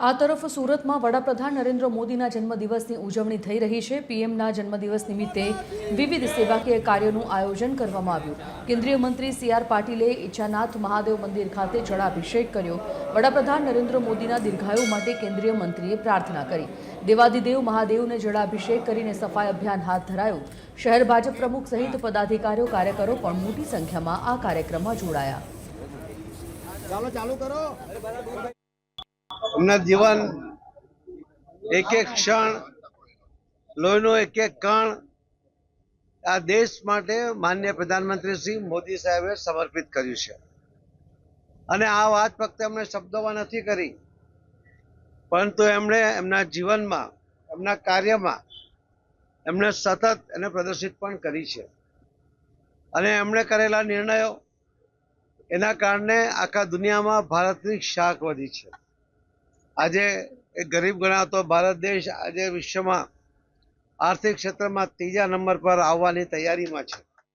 આ તરફ સુરતમાં વડાપ્રધાન નરેન્દ્ર મોદીના જન્મદિવસની ઉજવણી થઈ રહી છે। પીએમના જન્મદિવસ નિમિત્તે વિવિધ સેવાકીય કાર્યોનું આયોજન કરવામાં આવ્યું। કેન્દ્રીય મંત્રી સી.આર. પાટીલે ઈચ્છાનાથ મહાદેવ મંદિર ખાતે જળાભિષેક કર્યો। વડાપ્રધાન નરેન્દ્ર મોદીના દીર્ઘાયુ માટે કેન્દ્રીય મંત્રીએ પ્રાર્થના કરી। દેવાધિદેવ મહાદેવને જળાભિષેક કરીને સફાઈ અભિયાન હાથ ધરાયું। શહેર ભાજપ પ્રમુખ સહિત પદાધિકારીઓ કાર્યકરો પણ મોટી સંખ્યામાં આ કાર્યક્રમમાં જોડાયા। એમના જીવન એક એક ક્ષણ લોહીનો એક એક કણ આ દેશ માટે માનનીય પ્રધાનમંત્રી શ્રી મોદી સાહેબે સમર્પિત કર્યું છે। અને આ વાત ફક્ત એમણે શબ્દોમાં નથી કરી, પરંતુ એમણે એમના જીવનમાં, એમના કાર્યમાં એમણે સતત એને પ્રદર્શિત પણ કરી છે। અને એમણે કરેલા નિર્ણયો એના કારણે આખા દુનિયામાં ભારતની શાખ વધી છે। આજે એક ગરીબ ગણાતો ભારત દેશ આજે વિશ્વમાં આર્થિક ક્ષેત્રમાં ત્રીજા નંબર પર આવવાની તૈયારીમાં છે।